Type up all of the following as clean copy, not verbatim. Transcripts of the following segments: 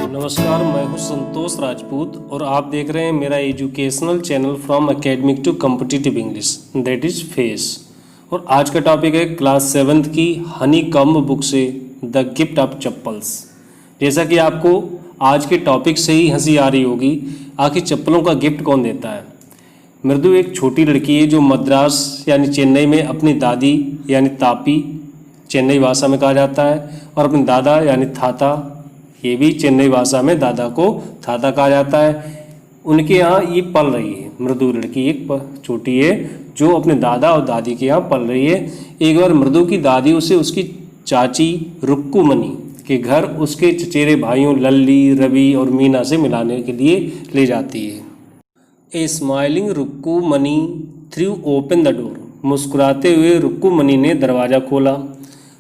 नमस्कार, मैं हूं संतोष राजपूत और आप देख रहे हैं मेरा educational channel from academic to competitive English, that is face. और आज का टॉपिक है क्लास 7th की हनी कम्ब बुक से द गिफ्ट ऑफ चप्पल्स। जैसा कि आपको आज के टॉपिक से ही हंसी आ रही होगी, आखिर चप्पलों का गिफ्ट कौन देता है। मृदु एक छोटी लड़की है जो मद्रास यानी चेन्नई में अपनी दादी यानी तापी, चेन्नई भाषा में कहा जाता है, और अपने दादा यानी थाता, ये भी चेन्नई भाषा में दादा को थाता कहा जाता है, उनके यहाँ ये पल रही है। मृदु लड़की एक छोटी है जो अपने दादा और दादी के यहाँ पल रही है। एक बार मृदु की दादी उसे उसकी चाची रुक्कुमनी के घर उसके चचेरे भाइयों लल्ली, रवि और मीना से मिलाने के लिए ले जाती है। A smiling Rukkumani threw open the door. मुस्कुराते हुए रुक्कुमनी ने दरवाज़ा खोला।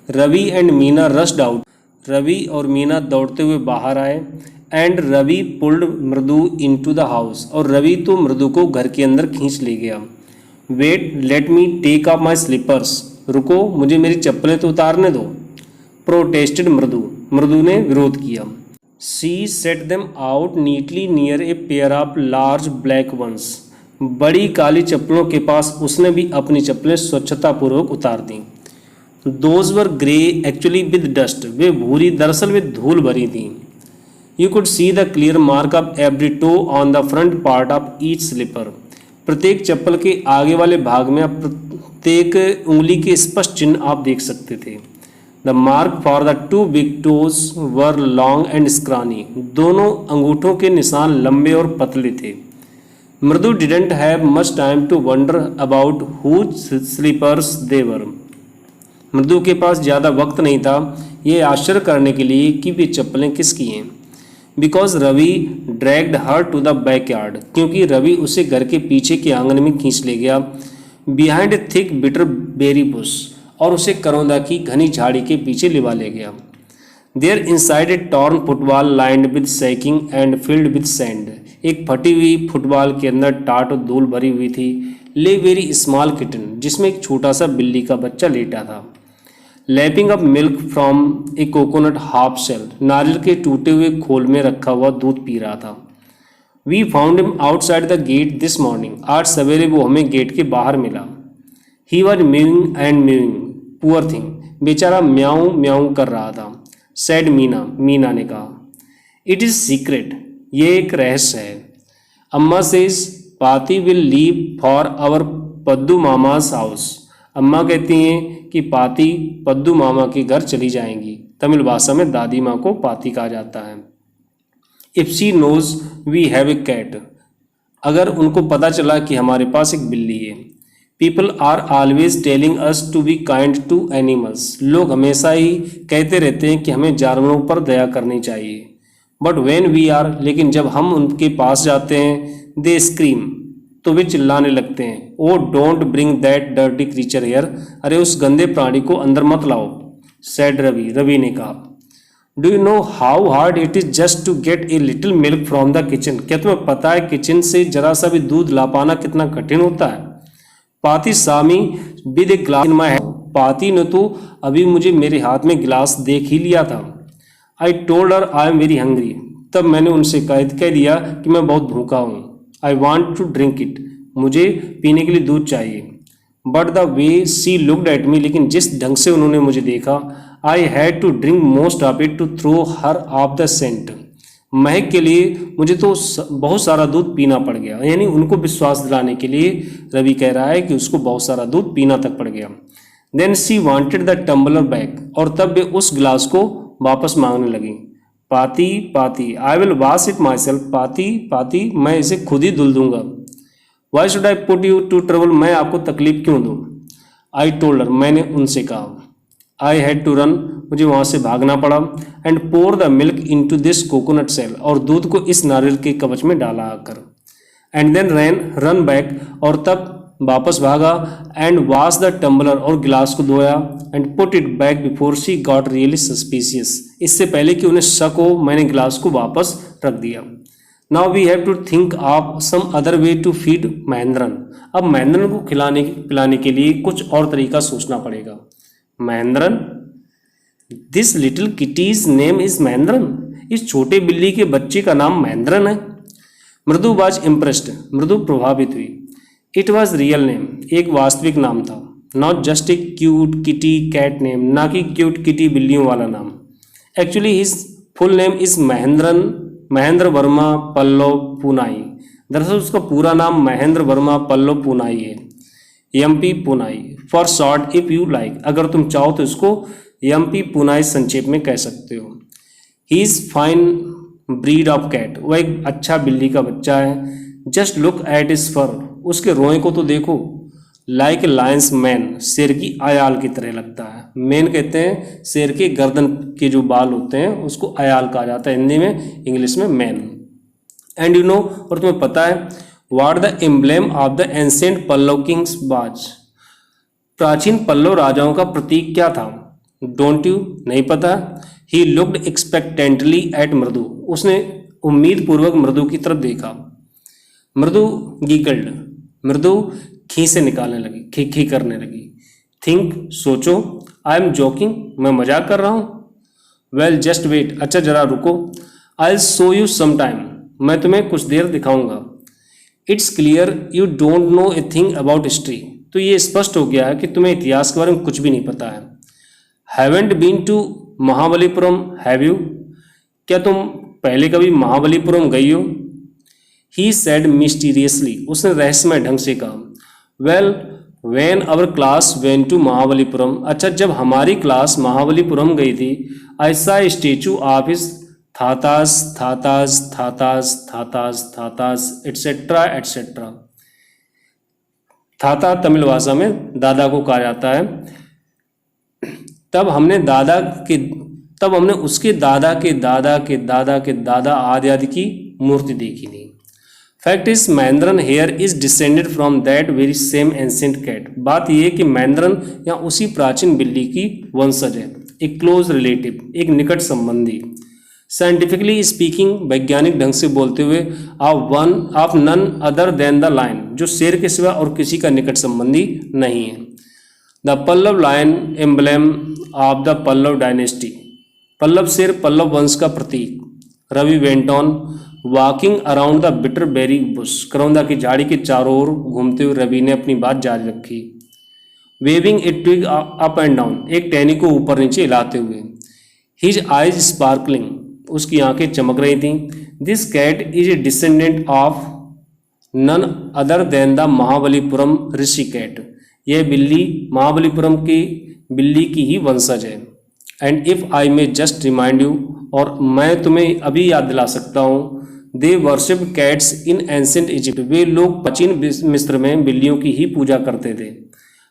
Ravi and Meena rushed out. Ravi और मीना दौड़ते हुए बाहर आए। And Ravi pulled Mridu into the house. और रवि तो मृदु को घर के अंदर खींच ले गया। Wait, let me take off my slippers. रुको, मुझे मेरी चप्पलें तो उतारने दो। प्रोटेस्टेड मृदु। मृदु ने विरोध किया। She set them out neatly near a pair of large black ones. बड़ी काली चप्पलों के पास उसने भी अपनी चप्पलें स्वच्छतापूर्वक उतार दी। Those were grey actually with dust. वे भूरी दरअसल वे धूल भरी थी। You could see the clear mark of every toe on the front part of each slipper. प्रत्येक चप्पल के आगे वाले भाग में प्रत्येक उंगली के स्पष्ट चिन्ह आप देख सकते थे। The mark for the two big toes were long and scrawny. दोनों अंगूठों के निशान लंबे और पतले थे। मृदु didn't have much time to wonder about whose slippers they were. मृदु के पास ज़्यादा वक्त नहीं था ये आश्चर्य करने के लिए कि वे चप्पलें किसकी हैं। Because Ravi dragged her to the backyard. क्योंकि रवि उसे घर के पीछे के आंगन में खींच ले गया। Behind a thick bitter berry bush. और उसे करौंदा की घनी झाड़ी के पीछे लिवा ले गया। There inside a torn football lined with sacking and filled with sand. एक फटी हुई फुटबॉल के अंदर टाट और धूल भरी हुई थी। ले वेरी स्मॉल किटन, जिसमें एक छोटा सा बिल्ली का बच्चा लेटा था। Lapping up milk from a coconut half shell. नारियल के टूटे हुए खोल में रखा हुआ दूध पी रहा था। We found him outside the gate this morning. आज सवेरे वो हमें गेट के बाहर मिला। He was mewing and mewing, poor thing. बेचारा म्याऊं म्याऊं कर रहा था। सैड मीना, मीना ने कहा। इट इज़ सीक्रेट, ये एक रहस्य है। Amma says Paati will leave for our Paddu mama's house. Amma कहती हैं कि पाती पद्दू मामा के घर चली जाएंगी। तमिल भाषा में दादी माँ को पाती कहा जाता है। If she knows we have a cat. अगर उनको पता चला कि हमारे पास एक बिल्ली है। People are always telling us to be kind to animals. लोग हमेशा ही कहते रहते हैं कि हमें जानवरों पर दया करनी चाहिए। बट वेन वी आर, लेकिन जब हम उनके पास जाते हैं, दे स्क्रीम, तो वे चिल्लाने लगते हैं। Oh don't bring that dirty creature here. अरे उस गंदे प्राणी को अंदर मत लाओ। सैड रवि, रवि ने कहा। Do you know how hard it is just to get a little milk from the kitchen. क्या तुम्हें पता है किचन से जरा सा भी दूध ला पाना कितना कठिन होता है। पाती सामी with a glass in my hand. Paati ने तो अभी मुझे मेरे हाथ में गिलास देख ही लिया था। I told her I am very hungry. तब मैंने उनसे कह दिया कि मैं बहुत भूखा हूँ। I want to drink it. मुझे पीने के लिए दूध चाहिए। But the way she looked at me, लेकिन जिस ढंग से उन्होंने मुझे देखा, I had to drink most of it to throw her off the scent. महक के लिए मुझे तो बहुत सारा दूध पीना पड़ गया। यानी उनको विश्वास दिलाने के लिए रवि कह रहा है कि उसको बहुत सारा दूध पीना तक पड़ गया। Then she wanted the tumbler back. और तब वे उस गिलास को वापस मांगने लगी। Paati Paati I will wash it myself. Paati Paati मैं इसे खुद ही धुल दूंगा। Why should I put you to trouble. मैं आपको तकलीफ क्यों दूँ। आई टोल्ड हर, मैंने उनसे कहा। आई हैड टू रन, मुझे वहाँ से भागना पड़ा। And pour the milk into this coconut shell. और दूध को इस नारियल के कवच में डाला आकर। And then run back. और तब वापस भागा। And wash the tumbler. और गिलास को धोया। And put it back before she got really suspicious. इससे पहले कि उन्हें शक हो, मैंने गिलास को वापस रख दिया। Now we have to think of some other way to feed Mahendran. अब महेंद्रन को पिलाने के लिए कुछ और तरीका सोचना पड़ेगा। Mahendran, this little kitty's name is Mahendran. इस छोटे बिल्ली के बच्चे का नाम महेंद्रन है। मृदु वाज इम्प्रेस्ड, मृदु प्रभावित हुई। इट वॉज रियल नेम, एक वास्तविक नाम था। Not just a cute kitty cat name, ना कि क्यूट किटी बिल्लियों वाला नाम। Actually his full name is Mahendra Varma Pallava Poonai. दरअसल उसका पूरा नाम महेंद्र वर्मा पल्लव पूनाई है, MP Poonai for short if you like. अगर तुम चाहो तो इसको एमपी पूनाई संक्षेप में कह सकते हो। He is fine breed of cat, वह एक अच्छा बिल्ली का बच्चा है। Just look at his fur, उसके रोए को तो देखो। लाइक लायंस मैन, शेर की आयाल की तरह लगता है। मैन कहते हैं शेर के गर्दन के जो बाल होते हैं उसको आयाल कहा जाता है हिंदी में, इंग्लिश में मैन। एंड यू नो, और तुम्हें पता है what the emblem of the ancient Pallava kings was, प्राचीन पल्लव राजाओं का प्रतीक क्या था? डोंट यू, नहीं पता? ही लुक्ड एक्सपेक्टेंटली एट मृदु, उसने उम्मीद पूर्वक मृदु की तरफ देखा। मृदु गिगल्ड, मृदु खीसे निकालने लगी, खी करने लगी। थिंक, सोचो। आई एम जोकिंग, मैं मजाक कर रहा हूँ। वेल जस्ट वेट, अच्छा जरा रुको। I will show you some time, मैं तुम्हें कुछ देर दिखाऊंगा। It's clear you don't know a thing about history, तो ये स्पष्ट हो गया है कि तुम्हें इतिहास के बारे में कुछ भी नहीं पता है। Haven't been to Mahabalipuram have you, क्या तुम पहले कभी महाबलीपुरम गई हो? ही सेड मिस्टीरियसली, उसने रहस्यमय ढंग से कहा। Well when our class went to Mahabalipuram, अच्छा जब हमारी क्लास महाबलीपुरम गई थी। I saw statue of his thathas thathas thathas thathas thathas etcetera etcetera. Thatha Tamil भाषा में दादा को कहा जाता है। तब हमने उसके दादा के दादा के दादा के दादा आदि आदि की मूर्ति देखी थी। Fact is Mahendran here is descended from that very same ancient cat, बात यह है कि महेंद्रन या उसी प्राचीन बिल्ली की वंशज है, एक क्लोज रिलेटिव, एक निकट संबंधी। साइंटिफिकली स्पीकिंग, वैज्ञानिक ढंग से बोलते हुए, of none other than the lion, जो शेर के सिवा और किसी का निकट संबंधी नहीं है। The Pallava lion emblem of the Pallava dynasty, Pallava शेर पल्लव वंश का प्रतीक। Ravi went on walking around the bitter berry bush, करौंदा की झाड़ी के चारों ओर घूमते हुए रवि ने अपनी बात जारी रखी। Waving a twig up and down, एक टहनी को ऊपर नीचे हिलाते हुए। हिज आइज स्पार्कलिंग, उसकी आंखें चमक रही थीं। This cat is a descendant of none other than the Mahabalipuram rishi cat, यह बिल्ली महाबलीपुरम की बिल्ली की ही वंशज है। And if I may just remind you, और मैं तुम्हें अभी याद दिला सकता हूँ, they worship cats in ancient Egypt, वे लोग प्राचीन मिस्र में बिल्लियों की ही पूजा करते थे।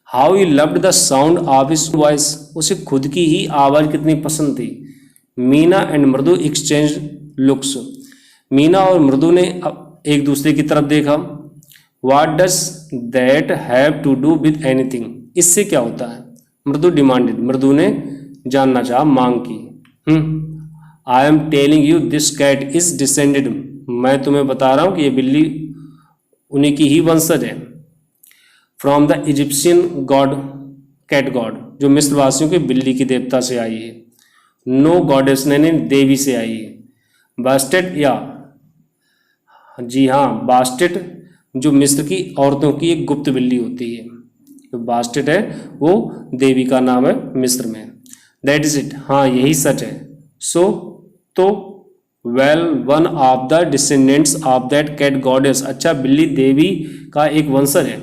How he loved the sound of his voice, उसे खुद की ही आवाज़ कितनी पसंद थी। Meena and Mridu exchange looks, Meena और मृदु ने एक दूसरे की तरफ देखा। What does that have to do with anything, इससे क्या होता है? मृदु डिमांडेड, मृदु ने जानना चाहा, मांग की। I am telling you this cat is descended, मैं तुम्हें बता रहा हूँ कि ये बिल्ली उन्हीं की ही वंशज है। From the Egyptian god cat god, जो मिस्रवासियों के बिल्ली की देवता से आई है। नो गॉडेस, ने देवी से आई है। बास्टेट, या जी हाँ बास्टेट, जो मिस्र की औरतों की एक गुप्त बिल्ली होती है। जो बास्टेट है वो देवी का नाम है मिस्र में। दैट इज इट, हाँ यही सच है। सो तो well one of the descendants of that cat goddess, अच्छा बिल्ली देवी का एक वंशज है।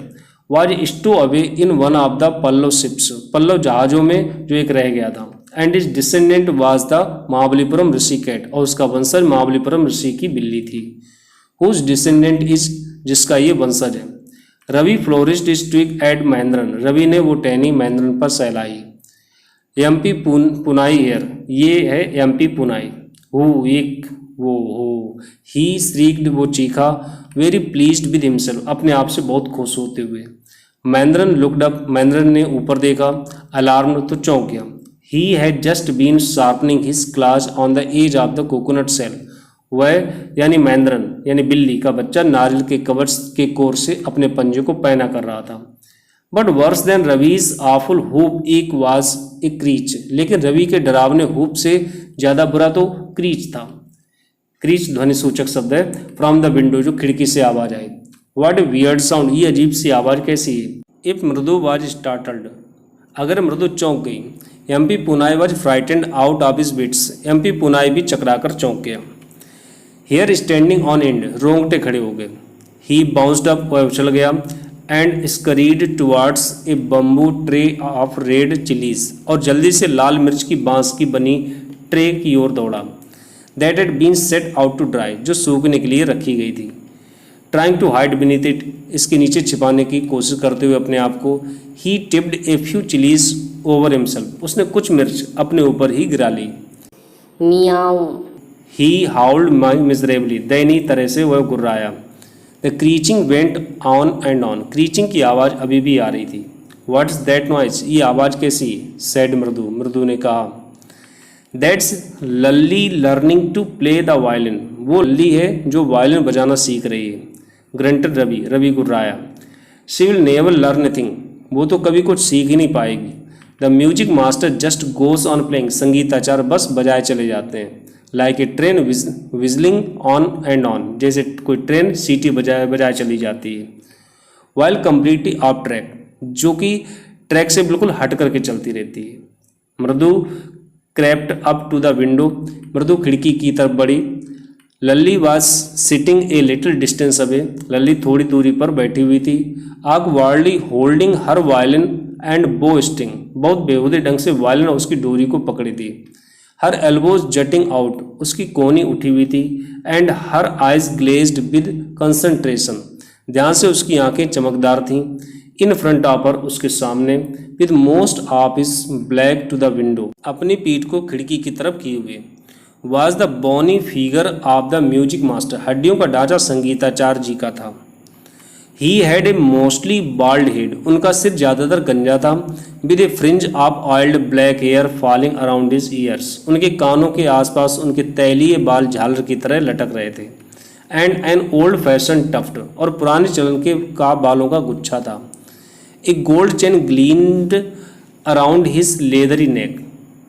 Was stow away in one of the Pallava ships, Pallava जहाजों में जो एक रह गया था। And his descendant was the Mahabalipuram rishi cat, और उसका वंशज महाबलीपुरम ऋषि की बिल्ली थी। हुज डिसेंडेंट इज, जिसका ये वंशज है। Ravi flourished his twig at Mahendran, Ravi ने वो टहनी महेंद्रन पर सहलाई। एमपी पुनाई हेयर, ये है एमपी पुनाई। हो एक वो हो, ही श्रीक्ड, वो चीखा। वेरी प्लीज्ड विद हिमसेल्फ, अपने आप से बहुत खुश होते हुए। महेंद्रन लुक्ड अप, महेंद्रन ने ऊपर देखा। अलार्म, तो चौंक गया। He had just been sharpening his claws on the edge of the coconut shell, वह यानी महेंद्रन यानी बिल्ली का बच्चा नारियल के कवच के कोर से अपने पंजे को पैना कर रहा था। But worse than Ravi's awful hoop एक वाज ए क्रीच, लेकिन रवि के डरावने हुप से ज्यादा बुरा तो क्रीच था। क्रीच ध्वनि सूचक शब्द है, फ्रॉम द विंडो जो खिड़की से आवाज आई। व्हाट वियर्ड साउंड, ये अजीब सी आवाज़ कैसी है। इफ़ मृदु वाज स्टार्टल्ड, अगर मृदु चौंक गई। MP Poonai was frightened out of his wits, MP Poonai भी चकराकर चौंक गया। हेयर स्टैंडिंग ऑन एंड, रोंगटे खड़े हो गए। ही बाउंस्ड अप, वह उछल गया। And scurried towards a bamboo tray of red chillies, और जल्दी से लाल मिर्च की बांस की बनी ट्रे की ओर दौड़ा। That had been set out to dry, जो सूखने के लिए रखी गई थी। Trying to hide beneath it, इसके नीचे छिपाने की कोशिश करते हुए अपने आप को। He tipped a few chillies over himself, उसने कुछ मिर्च अपने ऊपर ही गिरा ली। मियाऊ। ही हाउल्ड मिजरेबली, दयनीय तरह से वह गुर्राया। The creaking went on and on, creaking की आवाज़ अभी भी आ रही थी। व्हाट्स दैट नॉइज, ये आवाज़ कैसी है। सैड मृदु, मृदु ने कहा। That's Lalli learning to play the violin, वो लल्ली है जो वायलिन बजाना सीख रही है। ग्रंटेड रवि, रवि गुर्राया। She will never learn thing, वो तो कभी कुछ सीख ही नहीं पाएगी। The music master just goes on playing, संगीताचार्य बस बजाए चले जाते हैं। Like a train whistling on and on, जैसे कोई ट्रेन सीटी बजाए बजाए चली जाती है। वाइल कम्प्लीटली ऑफ ट्रैक, जो कि ट्रैक से बिल्कुल हट करके चलती रहती है। Mridu crept up to the window, Mridu खिड़की की तरफ बढ़ी। Lalli was sitting a little distance away, Lalli थोड़ी दूरी पर बैठी हुई थी। Awkwardly holding her violin and bow string, बहुत बेहूदे ढंग से वायलिन और उसकी डोरी को पकड़ी थी। हर एल्बोज जटिंग आउट, उसकी कोहनी उठी हुई थी। And her eyes glazed with concentration, ध्यान से उसकी आंखें चमकदार थीं। इन फ्रंट ऑफ हर, उसके सामने। With most of is black to the window, अपनी पीठ को खिड़की की तरफ किए हुए। Was the bony figure of the music master, हड्डियों का ढांचा संगीताचार्य जी का था। He had a mostly bald head, उनका सिर ज़्यादातर गंजा था। With a fringe of oiled black hair falling around his ears, उनके कानों के आसपास उनके तैलीय बाल झालर की तरह लटक रहे थे। And an old fashion tuft, और पुराने चलन के का बालों का गुच्छा था। A gold chain gleaned around his leathery neck,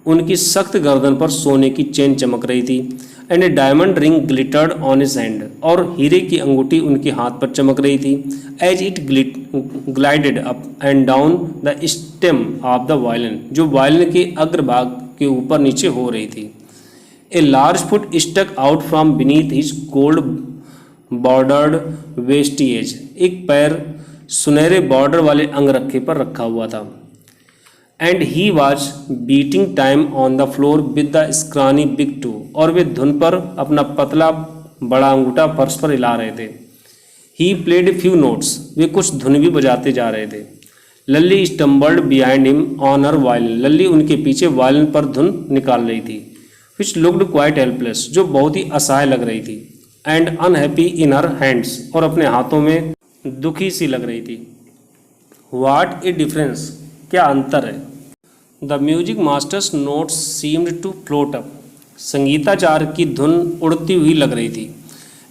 उनकी सख्त गर्दन पर सोने की चेन चमक रही थी। And A diamond ring glittered on his hand, और हीरे की अंगूठी उनके हाथ पर चमक रही थी। As it glided up and down the stem of the violin, जो वायलिन के अग्रभाग के ऊपर नीचे हो रही थी। A large foot stuck out from beneath his gold bordered vestige, एक पैर सुनहरे बॉर्डर वाले अंगरखे पर रखा हुआ था। And he was beating time on the floor with the scrawny big toe, और वे धुन पर अपना पतला बड़ा अंगूठा फर्श पर हिला रहे थे। ही प्लेड फ्यू नोट्स, वे कुछ धुन भी बजाते जा रहे थे। Lalli stumbled behind him on her violin, Lalli उनके पीछे वायलिन पर धुन निकाल रही थी। विच लुक्ड क्वाइट हेल्पलेस, जो बहुत ही असहाय लग रही थी। And unhappy in her hands, और अपने हाथों में दुखी सी लग रही थी। व्हाट ए डिफरेंस, क्या अंतर है। The music master's notes seemed to float up, संगीताचार्य की धुन उड़ती हुई लग रही थी।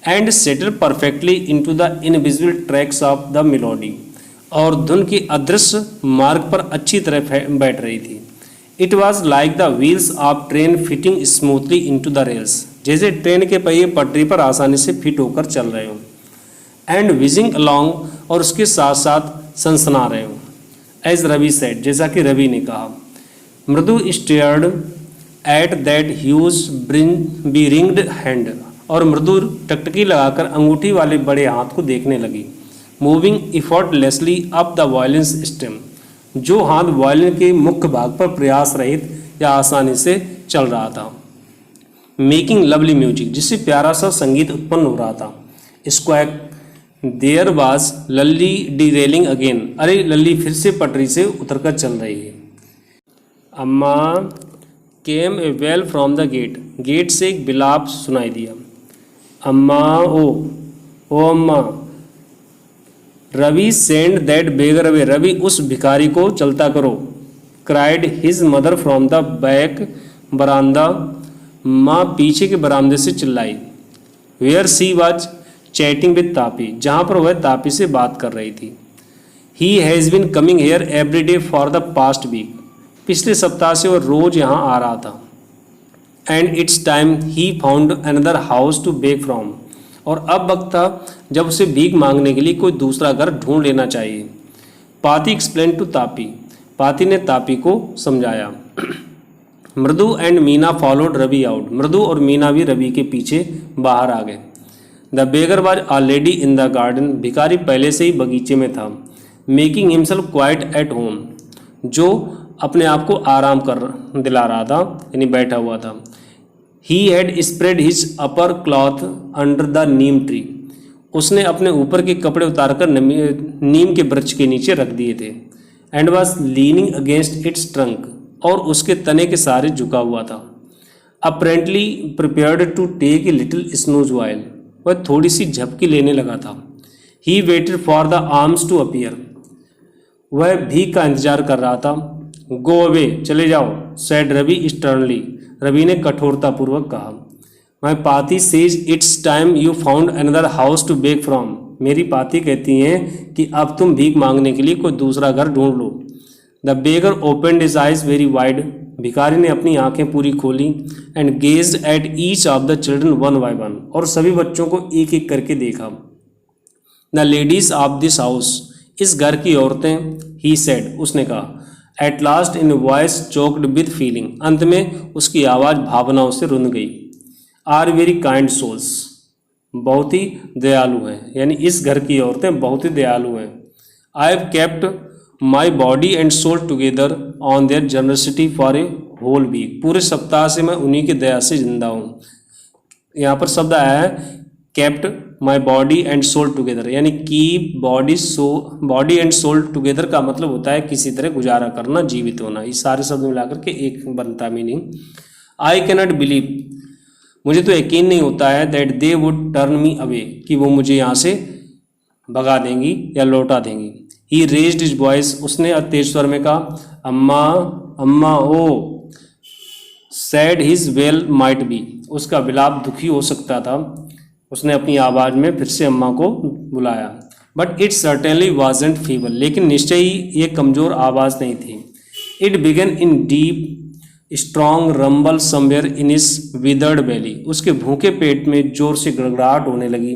And settle perfectly into the invisible tracks of the melody, और धुन की अदृश्य मार्ग पर अच्छी तरह बैठ रही थी। It was like the wheels of train fitting smoothly into the rails, जैसे ट्रेन के पहिए पटरी पर आसानी से फिट होकर चल रहे हों। एंड विजिंग अलॉन्ग, और उसके साथ साथ सनसना रहे हों। एज रवि सेड, जैसा कि रवि ने कहा। Mridu stared at that huge beringed hand, और मृदु टकटकी लगाकर अंगूठी वाले बड़े हाथ को देखने लगी। Moving effortlessly up the violin stem, जो हाथ वायलिन के मुख्य भाग पर प्रयास रहित या आसानी से चल रहा था। मेकिंग लवली म्यूजिक, जिससे प्यारा सा संगीत उत्पन्न हो रहा था। Squawk there was Lalli derailing again, अरे लल्ली फिर से पटरी से उतरकर चल रही है। अम्मा came a wail from the gate, gate से एक बिलाप सुनाई दिया। अम्मा, ओ अम्मा। Ravi send that beggar away, Ravi उस भिखारी को चलता करो। Cried his mother from the back बरामदा, माँ पीछे के बरामदे से चिल्लाई। Where she was chatting with Tapi, जहाँ पर वह तापी से बात कर रही थी। He has been coming here every day for the past week, पिछले सप्ताह से वह रोज यहाँ आ रहा था। And it's time he found another house to beg from. और अब वक्त था जब उसे भीख मांगने के लिए कोई दूसरा घर ढूंढ लेना चाहिए। पाती एक्सप्लेन टू तापी। पाती ने तापी को समझाया। Mridu and Meena followed Ravi out. Mridu और मीना भी रवि के पीछे बाहर आ गए। The beggar was already in the garden. भिखारी पहले से ही बगीचे में था। Making himself quite at home, जो अपने आप को आराम कर दिला रहा था, यानी बैठा हुआ था। He had spread his upper cloth under the neem tree. उसने अपने ऊपर के कपड़े उतारकर नीम के वृक्ष के नीचे रख दिए थे। And was leaning against its trunk, और उसके तने के सहारे झुका हुआ था। Apparently prepared to take a little snooze while. वह थोड़ी सी झपकी लेने लगा था। He waited for the alms to appear. वह भीख का इंतजार कर रहा था। गो अवे, चले जाओ, सेड रवि स्टर्नली। रवि ने कठोरतापूर्वक कहा। My Paati says it's time you found another house to beg from. मेरी पाती कहती हैं कि अब तुम भीख मांगने के लिए कोई दूसरा घर ढूंढ लो। The beggar opened his eyes very wide. भिखारी ने अपनी आंखें पूरी खोली। And gazed at each of the children one by one, और सभी बच्चों को एक एक करके देखा। The ladies of this house, इस घर की औरतें, ही सेड, उसने कहा। At last in voice choked with feeling, अंत में उसकी आवाज़ भावनाओं से रुंध गई। आर वेरी काइंड सोल्स, बहुत ही दयालु हैं, यानी इस घर की औरतें बहुत ही दयालु हैं। I have kept my body and soul together on their generosity for a whole week. पूरे सप्ताह से मैं उन्हीं की दया से जिंदा हूँ। यहाँ पर शब्द आया है kept my body and soul together, यानी keep body and soul together का मतलब होता है किसी तरह गुजारा करना, जीवित होना। ये सारे शब्द मिलाकर के एक बनता मीनिंग। आई कैनॉट बिलीव, मुझे तो यकीन नहीं होता है, that they would turn me away, कि वो मुझे यहाँ से भगा देंगी या लौटा देंगी। ही रेज्ड हिज वॉइस, उसने तेज स्वर में कहा, अम्मा अम्मा ओ। Sad his wail might be, उसका विलाप दुखी हो सकता था। उसने अपनी आवाज़ में फिर से अम्मा को बुलाया। But it certainly wasn't feeble, लेकिन निश्चय ही ये कमज़ोर आवाज़ नहीं थी। It began in deep strong rumble somewhere in इस विदर्ड बेली, उसके भूखे पेट में जोर से गड़गड़ाहट होने लगी।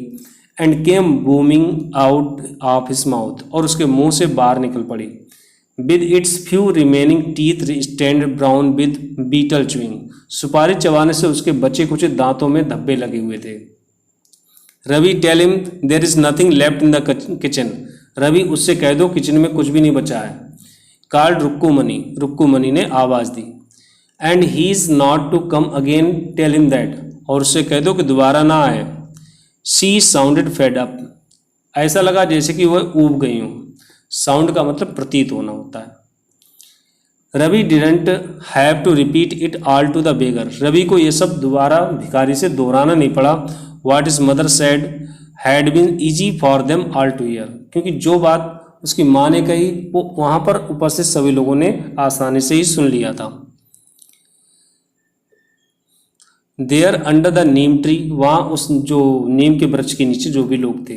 And came booming out of his mouth, और उसके मुंह से बाहर निकल पड़ी। With its few remaining teeth stand brown with betel chewing, सुपारी चबाने से उसके बचे कुछ दांतों में धब्बे लगे हुए थे। Ravi tell him there is nothing left in the kitchen, Ravi उससे कह दो किचन में कुछ भी नहीं बचा है। कॉल्ड रुक्कुमनी ने आवाज़ दी। And he is not to come again, tell him that, और उससे कह दो कि दोबारा ना आए। शी साउंडेड फेड अप, ऐसा लगा जैसे कि वह ऊब गई हूँ। साउंड का मतलब प्रतीत होना होता है। Ravi didn't have to repeat it all to the beggar, Ravi को ये सब दोबारा भिखारी से दोहराना नहीं पड़ा। What is mother said had been easy for them all to hear, क्योंकि जो बात उसकी माँ ने कही वो वहाँ पर उपस्थित सभी लोगों ने आसानी से ही सुन लिया था। There under the neem tree, वहाँ उस जो नीम के वृक्ष के नीचे जो भी लोग थे।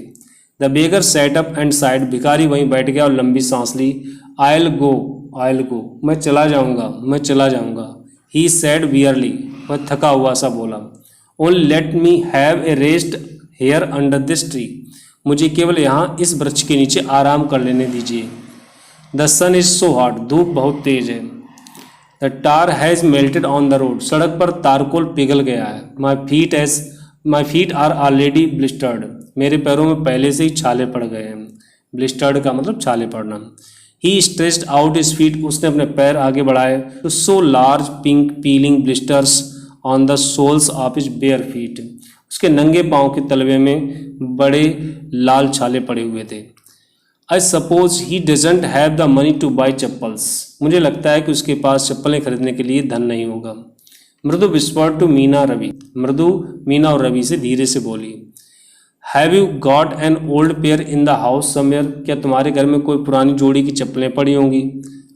The beggar set up and side, भिखारी वहीं बैठ गया और लंबी सांस ली। आयल गो, मैं चला जाऊँगा। ही सेड वियरली, वह थका हुआ सा बोला। Only let me have a rest here under this tree, मुझे केवल यहाँ इस वृक्ष के नीचे आराम कर लेने दीजिए। The sun is so hot, धूप बहुत तेज है। The tar has melted on the road, सड़क पर तारकोल पिघल गया है। My feet are already blistered, मेरे पैरों में पहले से ही छाले पड़ गए हैं। ब्लिस्टर्ड का मतलब छाले पड़ना। He stretched out his feet, उसने अपने पैर आगे बढ़ाए। तो so large pink peeling blisters on the soles of his bare feet, उसके नंगे पाँव के तलवे में बड़े लाल छाले पड़े हुए थे। I suppose he doesn't have the money two by chappals, मुझे लगता है कि उसके पास चप्पलें खरीदने के लिए धन नहीं होगा। मृदु विस्पर्ड टू मीना रवि, मृदु मीना और रवि से धीरे से बोली। Have you got an old pair in the house somewhere, क्या तुम्हारे घर में कोई पुरानी जोड़ी की चप्पलें पड़ी होंगी।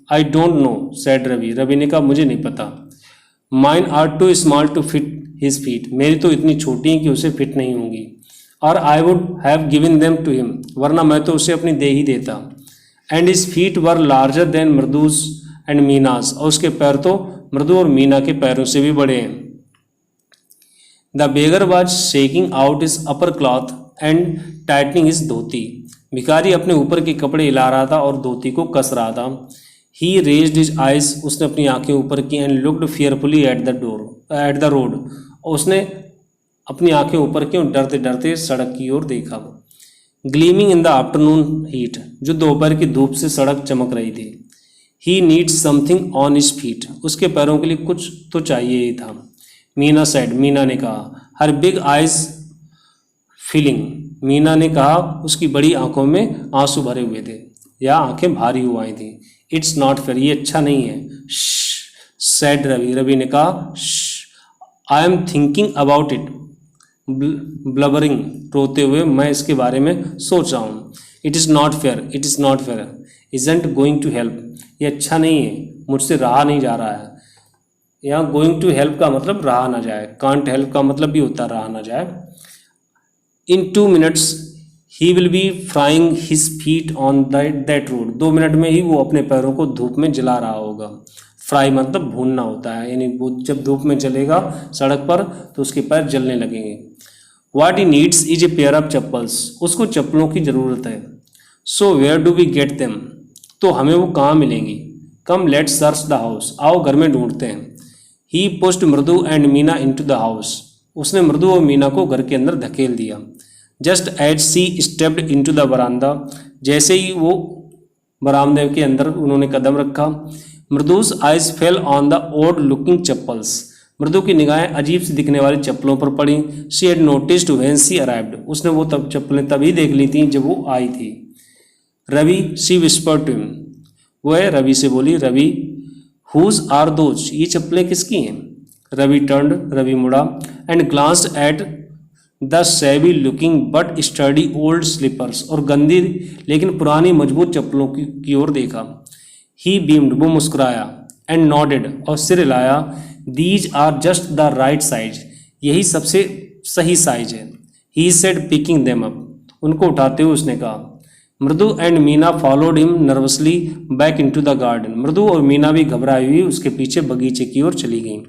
I don't know said Ravi, Ravi ने कहा मुझे नहीं पता। Mine are too small to fit his feet, मेरी तो इतनी छोटी हैं कि उसे फिट नहीं होंगी। और I would have given them to him, वरना मैं तो उसे अपनी दे ही देता। And his feet were larger than Mridu's and Meena's, और उसके पैर तो मृदु और मीना के पैरों से भी बड़े हैं। The beggar was shaking out his upper cloth and tightening his dhoti. भिखारी अपने ऊपर के कपड़े हिला रहा था और धोती को कस रहा था। ही रेज्ड हिज आइज, उसने अपनी आंखें ऊपर की, and looked fearfully at the road, उसने अपनी आंखें ऊपर की और डरते डरते सड़क की ओर देखा। Gleaming in the afternoon heat, जो दोपहर की धूप से सड़क चमक रही थी। He needs something on his feet, उसके पैरों के लिए कुछ तो चाहिए ही था। मीना सेड, मीना ने कहा। हर बिग आइज फीलिंग, मीना ने कहा, उसकी बड़ी आंखों में आंसू भरे हुए थे या आंखें भारी हो आई थी। इट्स नॉट फेयर, ये अच्छा नहीं है। सेड रवि, रवि ने कहा। I am thinking about it, blubbering, रोते हुए, मैं इसके बारे में सोच रहा हूँ। It is not fair, it is not fair, isn't going to help, ये अच्छा नहीं है, मुझसे रहा नहीं जा रहा है। यहाँ गोइंग टू हेल्प का मतलब रहा ना जाए, कांट हेल्प का मतलब भी होता रहा ना जाए। इन 2 minutes he will be frying his feet on that road, 2 minute में ही वो अपने पैरों को धूप में जला रहा होगा। फ्राई मतलब भूनना होता है, यानी वो जब धूप में चलेगा सड़क पर तो उसके पैर जलने लगेंगे। What he needs is a pair of chappals, उसको चप्पलों की ज़रूरत है। So where do we get them, तो हमें वो कहाँ मिलेंगी। Come let's search the house, आओ घर में ढूंढते हैं। He pushed मृदु and Meena into the house, उसने मृदु और मीना को घर के अंदर धकेल दिया। Just as she stepped into the veranda, जैसे ही वो बरामदे के अंदर उन्होंने कदम रखा। मृदु's eyes fell on the odd looking chappals, मृदु की निगाहें अजीब सी दिखने वाली चप्पलों पर पड़ी। She had noticed when she arrived, उसने वो तब चप्पलें तभी देख ली थी जब वो आई थी। Ravi, she whispered to him, वह रवि से बोली। रवि, whose are those, ये चप्पलें किसकी हैं। रवि turned, रवि मुड़ा, and glanced at the shabby looking but sturdy old slippers, और गंदी लेकिन पुरानी मजबूत चप्पलों की ओर देखा। He beamed, वो मुस्कुराया, and nodded, और सिर हिलाया। These are just the right size, यही सबसे सही साइज है। He said picking them up, उनको उठाते हुए उसने कहा। मृदु and Meena followed him nervously back into the garden, मृदु और मीना भी घबराई हुई उसके पीछे बगीचे की ओर चली गईं।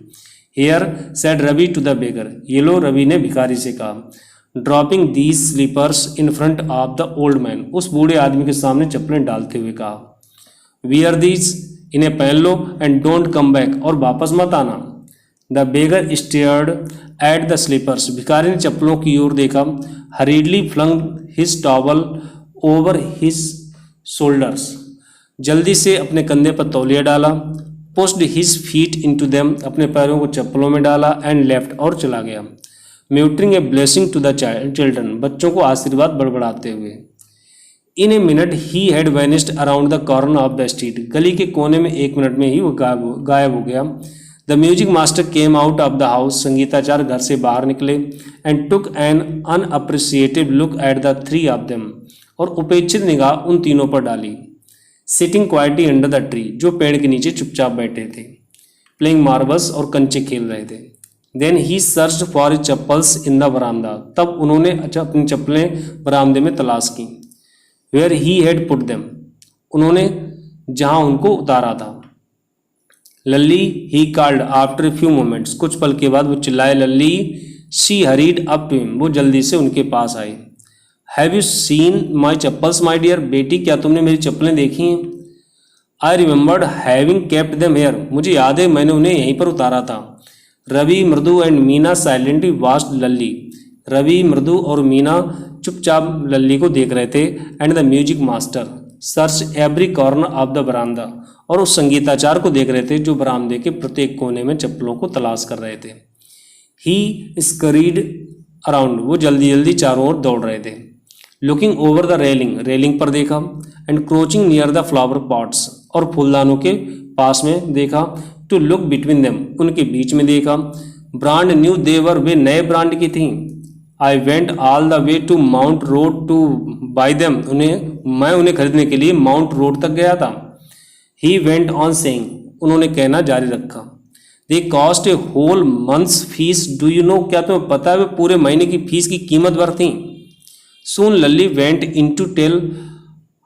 Here said Ravi to the beggar, ये लो, रवि ने भिखारी से कहा। Dropping these slippers in front of the old man, उस बूढ़े आदमी के सामने चप्पलें डालते हुए कहा। वियर दीज, इन्हें पहन लो, एंड डोंट कम बैक, और वापस मत आना। The beggar stared at the slippers, भिखारी ने चप्पलों की ओर देखा। Hurriedly flung his towel over his shoulders, जल्दी से अपने कंधे पर तौलिया डाला। Pushed his feet into them, अपने पैरों को चप्पलों में डाला। एंड लेफ्ट, और चला गया। Muttering a blessing to the children, बच्चों को आशीर्वाद बड़बड़ाते हुए। In a minute he had vanished around the corner of the street, गली के कोने में 1 मिनट में ही वो गायब हो गया। The music master came out of the house, संगीताचार्य घर से बाहर निकले। And took an unappreciative look at the 3 of them, और उपेक्षित निगाह उन तीनों पर डाली। Sitting quietly under the tree, जो पेड़ के नीचे चुपचाप बैठे थे। प्लेइंग मार्बल्स, और कंचे खेल रहे थे। Then he searched for his chappals in the बरामदा, तब उन्होंने अपनी चप्पलें बरामदे में तलाश की। Where he had put them, उन्होंने जहां उनको उतारा था। Lalli, he called after a few moments, कुछ पल के बाद वो चिल्लाए। Lalli, she hurried up to him, वो जल्दी से उनके पास आई। Have you seen my chappals my dear, बेटी क्या तुमने मेरी चप्पलें देखी हैं। आई remembered having kept them here, मुझे याद है मैंने उन्हें यहीं पर उतारा था। Ravi, Mridu and Meena silently watched लल्ली, रवि, मृदु और मीना चुपचाप लल्ली को देख रहे थे। And the music master search every corner of the बरामदा, और उस संगीताचार्य को देख रहे थे जो बरामदे के प्रत्येक कोने में चप्पलों को तलाश कर रहे थे। ही स्करीड अराउंड, वो जल्दी जल्दी चारों ओर दौड़ रहे थे। Looking over the railing, railing पर देखा। And crouching near the flower pots, और फूलदानों के पास में देखा। टू लुक बिटवीन देम, उनके बीच में देखा। ब्रांड न्यू देवर, वे नए ब्रांड की थी। I went all the way to mount road to buy them, मैं उन्हें खरीदने के लिए माउंट रोड तक गया था। ही वेंट ऑन सेइंग, उन्होंने कहना जारी रखा। They cost a whole month's fees, do you know, क्या तुम्हें पता है वे पूरे महीने की फीस की कीमत भर थी। Soon Lalli went in to tell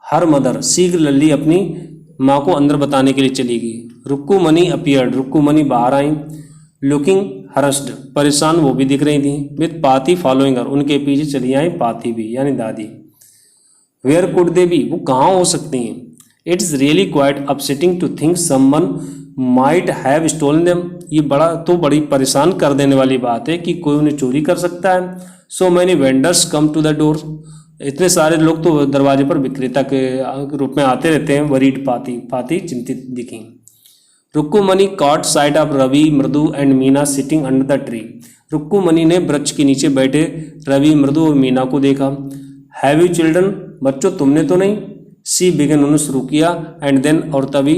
her mother, शीघ्र लल्ली अपनी माँ को अंदर बताने के लिए चली गई। Rukku money appeared, Rukku money बाहर आई। लुकिंग हरस्ड, परेशान वो भी दिख रही थी। विद पाती फॉलोइंग हर, उनके पीछे चली आई पाती भी यानी दादी। वेयर कुड दे बी, वो कहाँ हो सकती हैं। It's really quite upsetting to think someone might have stolen them, ये बड़ी परेशान कर देने वाली बात है कि कोई उन्हें चोरी कर सकता है। So many vendors come to the door, इतने सारे लोग तो दरवाजे पर विक्रेता के रूप में आते रहते हैं। वरीड पाती चिंतित दिखी। Rukkumani caught sight of Ravi, Mridu and Meena sitting under the tree, Rukkumani ने वृक्ष के नीचे बैठे रवि, मृदु और मीना को देखा। हैव यू चिल्ड्रन, बच्चों तुमने तो नहीं। सी बिगन, उन्होंने शुरू किया। एंड देन, और तभी।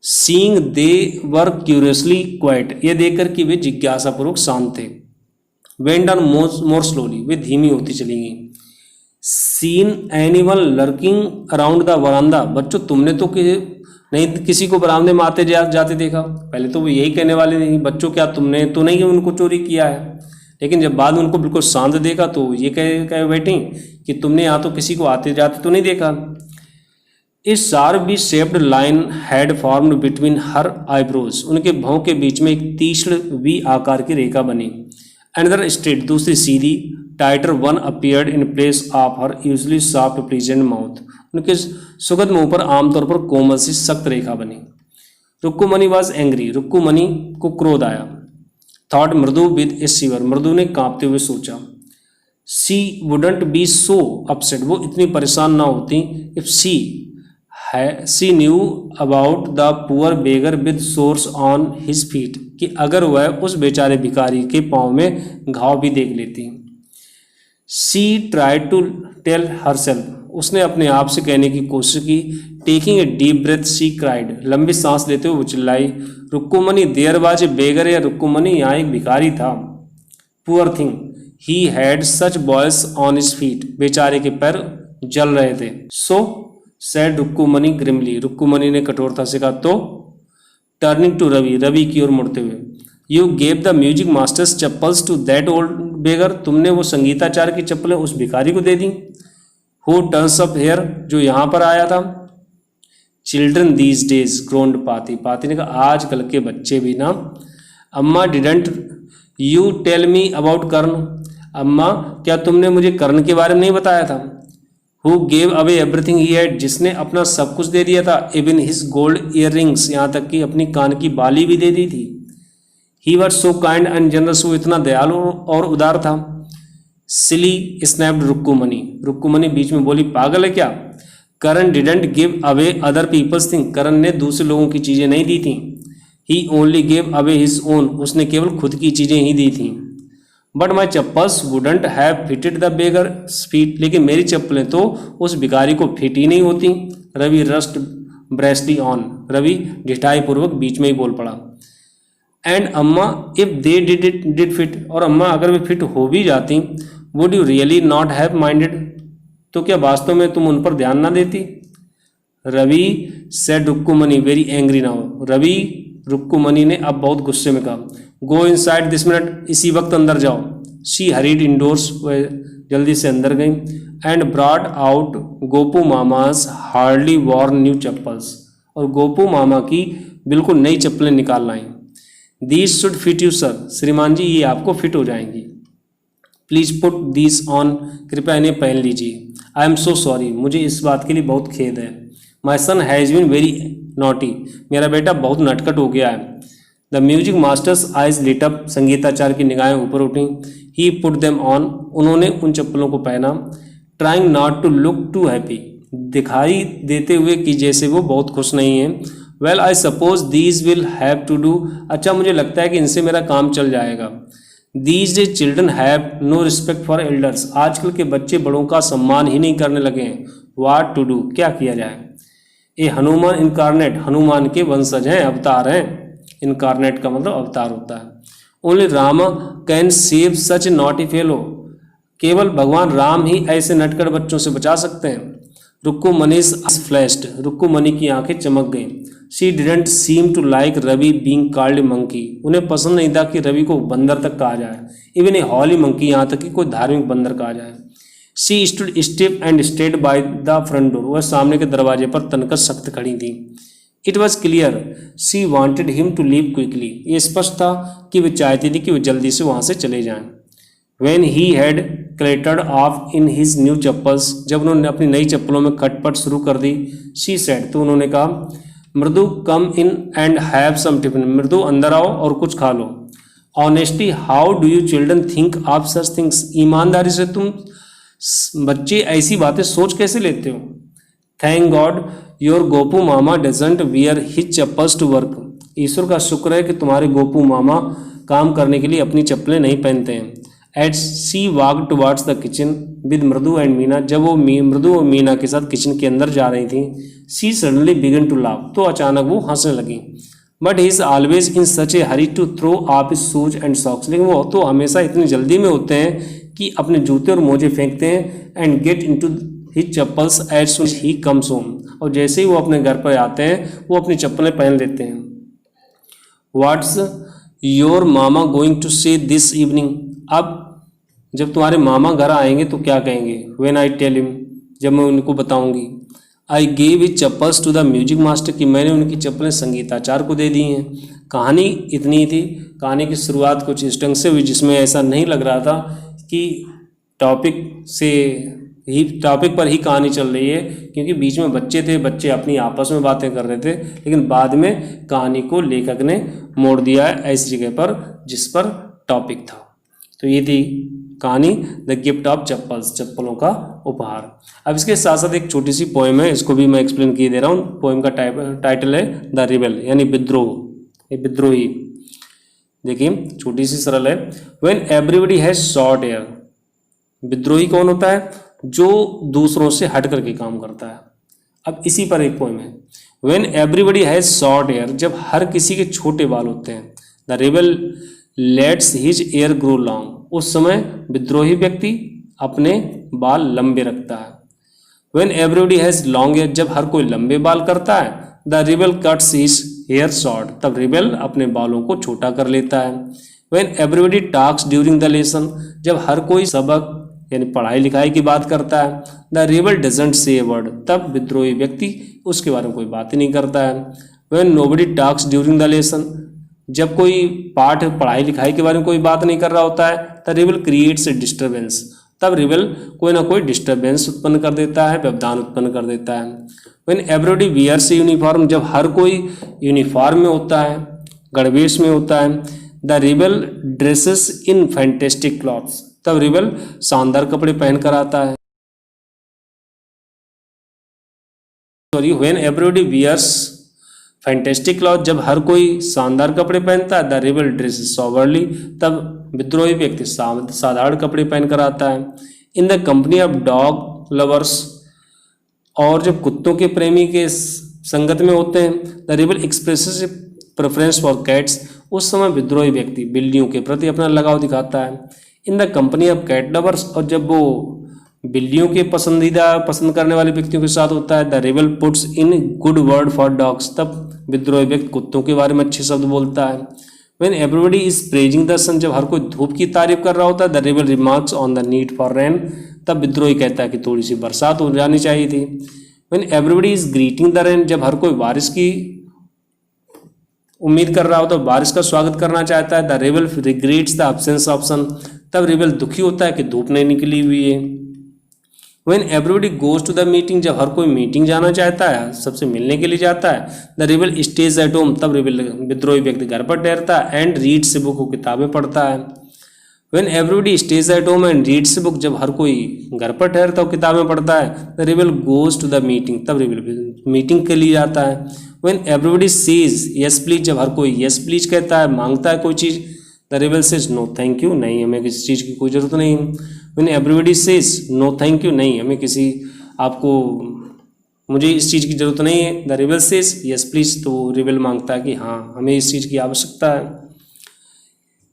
Seeing they were curiously quiet, ये देखकर कि वे जिज्ञासापूर्वक शांत थे। वेंट ऑन मोर स्लोली, वे धीमी होती चली गई। Seen anyone lurking around the veranda, बच्चों तुमने तो नहीं किसी को बरामदे में आते जाते देखा। पहले तो वो यही कहने वाले थे, बच्चों क्या तुमने तो नहीं उनको चोरी किया है, लेकिन जब बाद में उनको बिल्कुल शांत देखा तो ये कह बैठी कि तुमने यहाँ तो किसी को आते जाते तो नहीं देखा। इस sharp V shaped line had formed between her eyebrows, उनके भौं के बीच में एक तीक्ष्ण वी आकार की रेखा बनी। अनदर स्ट्रेट, दूसरी सीधी। Tighter one appeared in place of her usually soft pleasant mouth, उनके सुगध मुंह पर आमतौर पर कोमल सी सख्त रेखा बनी। रुक्कुमणि वॉज एंग्री, रुक्कुमणि को क्रोध आया। थॉट मृदु विद ए शिवर, मृदु ने कांपते हुए सोचा। She wouldn't be so upset, वो इतनी परेशान ना होती। If she knew about the poor beggar with sores on his feet, कि अगर वह उस बेचारे भिखारी के पाँव में घाव भी देख लेती। She tried to tell herself, उसने अपने आप से कहने की कोशिश की। Taking a deep breath she cried, लंबी सांस लेते हुए वो चिल्लाई। रुक्कुमणि देयर वाज ए बेगर, या रुक्कुमणि यहाँ एक भिखारी था। Poor thing, he had such boils on his feet, बेचारे के पैर जल रहे थे। सो सैड रुक्कुमणि ग्रिमली, रुक्कुमणि ने कठोरता से कहा। तो टर्निंग टू रवि, रवि की ओर मुड़ते हुए। You gave the music master's chappals to that old beggar, तुमने वो संगीताचार्य की चप्पलें उस भिखारी को दे दी। हु टर्न्स अप हेयर, जो यहाँ पर आया था। चिल्ड्रन दीज डेज ग्रोन्ड पाती ने कहा आजकल के बच्चे भी ना। अम्मा didn't you tell me about Karna, अम्मा क्या तुमने मुझे कर्ण के बारे में नहीं बताया था। Who gave away everything he had, जिसने अपना सब कुछ दे दिया था। Even his gold year rings, यहाँ तक कि अपनी कान की बाली भी दे दी थी। He was so kind and generous, वो इतना दयालु और उदार था। सिली स्नैप्ड रुक्कुमणि, रुक्कुमणि बीच में बोली पागल है क्या। Karan didn't give away other people's thing, Karan ने दूसरे लोगों की चीजें नहीं दी थी। He only give away his own, उसने केवल खुद की चीजें ही दी थी। But my chappals wouldn't have fitted the beggar feet, लेकिन मेरी चप्पलें तो उस भिखारी को फिट ही नहीं होती। रवि रस्ट ब्रेस्टली ऑन, रवि ढिठाई पूर्वक बीच में ही बोल पड़ा। एंड अम्मा इफ दे डिड फिट, और अम्मा अगर वे फिट हो भी जाती, would you really not have minded, तो क्या वास्तव में तुम उन पर ध्यान ना देती। Ravi said Rukkumani very angry now, Ravi Rukkumani ने अब बहुत गुस्से में कहा। गो इनसाइड दिस मिनट, इसी वक्त अंदर जाओ। शी हरीड इंडोर्स, वह जल्दी से अंदर गई। And brought out Gopu Mama's hardly worn new chappals, और गोपू मामा की बिल्कुल नई चप्पलें निकाल लाई। These should fit you sir, श्रीमान जी ये आपको फिट हो जाएंगी। प्लीज पुट दीज ऑन, कृपया इन्हें पहन लीजिए। आई एम सो सॉरी, मुझे इस बात के लिए बहुत खेद है। My son has been very naughty, मेरा बेटा बहुत नटखट हो गया है। The music master's eyes lit up, संगीताचार्य की निगाहें ऊपर उठी। ही पुट देम ऑन, उन्होंने उन चप्पलों को पहना। Trying not to look too happy, दिखाई देते हुए कि जैसे वो बहुत खुश नहीं है। Well I suppose these will have to do, अच्छा मुझे लगता है कि इनसे मेरा काम चल जाएगा। These day children have no respect for elders, आजकल के बच्चे बड़ों का सम्मान ही नहीं करने लगे हैं। वाट टू डू, क्या किया जाए। ए हनुमान इनकारनेट, हनुमान के वंशज हैं, अवतार हैं। इनकारनेट का मतलब अवतार होता है। Only Rama can save such naughty fellow, केवल भगवान राम ही ऐसे नटखट बच्चों से बचा सकते हैं। रुक्कुमणि's फ्लैश्ड, रुक्कुमणि की आंखें चमक गईं। She didn't seem to like Ravi being called monkey, उन्हें पसंद नहीं था कि रवि को बंदर तक कहा जाए। इवन ए हॉली मंकी, यहाँ तक कि कोई धार्मिक बंदर कहा जाए। She stood stiff and stayed by the front door, वह सामने के दरवाजे पर तनकर सख्त खड़ी थी। It was clear she wanted him to leave quickly, ये स्पष्ट था कि वे चाहती थी कि वे जल्दी से वहाँ से चले जाएं। When he had clattered off in his new chappals, जब उन्होंने अपनी नई चप्पलों में खटपट शुरू कर दी, she said, तो उन्होंने कहा, Mridu come in and have some tiffin, Mridu अंदर आओ और कुछ खा लो। Honestly how do you children think of such things, ईमानदारी से तुम बच्चे ऐसी बातें सोच कैसे लेते हो। Thank God your Gopu Mama doesn't wear his chappals to work, ईश्वर का शुक्र है कि तुम्हारे गोपू मामा काम करने के लिए अपनी चप्पलें नहीं पहनते हैं। At she walk towards the kitchen with Mridu and Meena, जब वो मृदु और मीना के साथ किचन के अंदर जा रही थी, she suddenly began to laugh, तो अचानक वो हंसने लगी। But he is always in such a hurry to throw off his shoes and socks, लेकिन वो तो हमेशा इतनी जल्दी में होते हैं कि अपने जूते और मोजे फेंकते हैं। And get into his chappals as soon he comes home, और जैसे ही वो अपने घर पर आते हैं वो अपनी चप्पलें पहन लेते हैं। What's your mama going to say this evening, अब जब तुम्हारे मामा घर आएंगे तो क्या कहेंगे। व्हेन आई टेल हिम, जब मैं उनको बताऊंगी। I gave his chappals to the music master, कि मैंने उनकी चप्पलें संगीताचार्य को दे दी हैं। कहानी इतनी थी, कहानी की शुरुआत कुछ इस ढंग से हुई जिसमें ऐसा नहीं लग रहा था कि टॉपिक पर ही कहानी चल रही है, क्योंकि बीच में बच्चे थे, बच्चे अपनी आपस में बातें कर रहे थे, लेकिन बाद में कहानी को लेखक ने मोड़ दिया है ऐसी जगह पर जिस पर टॉपिक था। तो ये थी कहानी द गिफ्ट ऑफ चप्पल्स, चप्पलों का उपहार। अब इसके साथ साथ एक छोटी सी पोएम है, इसको भी मैं एक्सप्लेन किए दे रहा हूँ। पोएम का टाइटल है द रिबेल, यानी विद्रोह, ये विद्रोही। देखिए छोटी सी सरल है। When everybody has short hair, विद्रोही कौन होता है, जो दूसरों से हट करके काम करता है। अब इसी पर एक पोएम है। When everybody has short hair, जब हर किसी के छोटे बाल होते हैं। The rebel lets his hair grow long, उस समय विद्रोही व्यक्ति अपने बाल लंबे रखता है। When everybody has long hair, जब हर कोई लंबे बाल करता है। The rebel cuts his hair short, तब रिबेल अपने बालों को छोटा कर लेता है। When everybody talks during the lesson, जब हर कोई सबक यानी पढ़ाई लिखाई की बात करता है। The rebel doesn't say a word, तब विद्रोही व्यक्ति उसके बारे में कोई बात ही नहीं करता है। When nobody talks during the lesson, जब कोई पाठ पढ़ाई लिखाई के बारे में कोई बात नहीं कर रहा होता है। The rebel creates a disturbance, तब रिबेल कोई ना कोई डिस्टर्बेंस उत्पन्न कर देता है, व्यवधान उत्पन्न कर देता है। व्हेन एवरीबडी वियर्स यूनिफॉर्म, जब हर कोई यूनिफॉर्म में होता है, गणवेश में होता है। The rebel dresses in fantastic clothes, तब रिबेल शानदार कपड़े पहनकर आता है। Sorry, when everybody wears fantastic cloth, जब हर कोई शानदार कपड़े पहनता है। द रिबेल ड्रेसेस सॉबरली, तब विद्रोही व्यक्ति साधारण कपड़े पहनकर आता है। In the company of dog lovers, और जब कुत्तों के प्रेमी के संगत में होते हैं। The rebel expresses preference for cats, उस समय विद्रोही व्यक्ति बिल्लियों के प्रति अपना लगाव दिखाता है। In the company of cat lovers, और जब वो बिल्लियों के पसंद करने वाले व्यक्तियों के साथ होता है। The rebel puts in good word for dogs, तब विद्रोही व्यक्ति कुत्तों के बारे में अच्छे शब्द बोलता है। When everybody is praising the sun, जब हर कोई धूप की तारीफ कर रहा होता है। The rebel remarks on the need for rain, तब विद्रोही कहता है कि थोड़ी सी बरसात हो जानी चाहिए थी। When everybody is greeting the rain, जब हर कोई बारिश की उम्मीद कर रहा हो तो बारिश का स्वागत करना चाहता है। The rebel regrets the absence of sun, तब रिबेल दुखी होता है कि धूप नहीं निकली हुई है। When everybody goes to the meeting, जब हर कोई मीटिंग जाना चाहता है, सबसे मिलने के लिए जाता है। The rebel stage at home, तब रिबेल विद्रोही व्यक्ति घर पर ठहरता है। एंड रीड्स ए बुक, को किताबें पढ़ता है। When everybody stage at home and reads a book, जब हर कोई घर पर ठहरता है किताबें पढ़ता है। The rebel goes to the meeting, तब रिबेल मीटिंग के लिए जाता है। When everybody says yes please, जब हर कोई यस प्लीज कहता है, मांगता है कोई चीज। The rebel says no thank you, नहीं हमें किसी चीज की कोई जरूरत नहीं। When everybody says no thank you, नहीं हमें मुझे इस चीज की जरूरत नहीं है। The rebel says yes please, तो रिबेल मांगता है कि हाँ हमें इस चीज की आवश्यकता है।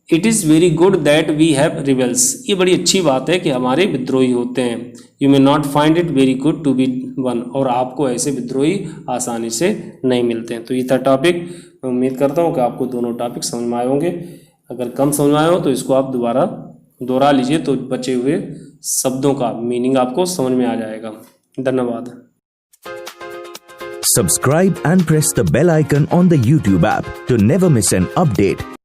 It is very good that we have rebels, ये बड़ी अच्छी बात है कि हमारे विद्रोही होते हैं। You may not find it very good to be one, और आपको ऐसे विद्रोही आसानी से नहीं मिलते हैं। तो ये था टॉपिक। मैं उम्मीद करता हूँ कि आपको दोनों टॉपिक समझ में आए होंगे। अगर कम समझ में आए हो तो इसको आप दोबारा दोहरा लीजिए, तो बचे हुए शब्दों का मीनिंग आपको समझ में आ जाएगा। धन्यवाद। Subscribe and press the bell icon on the YouTube app to never miss an update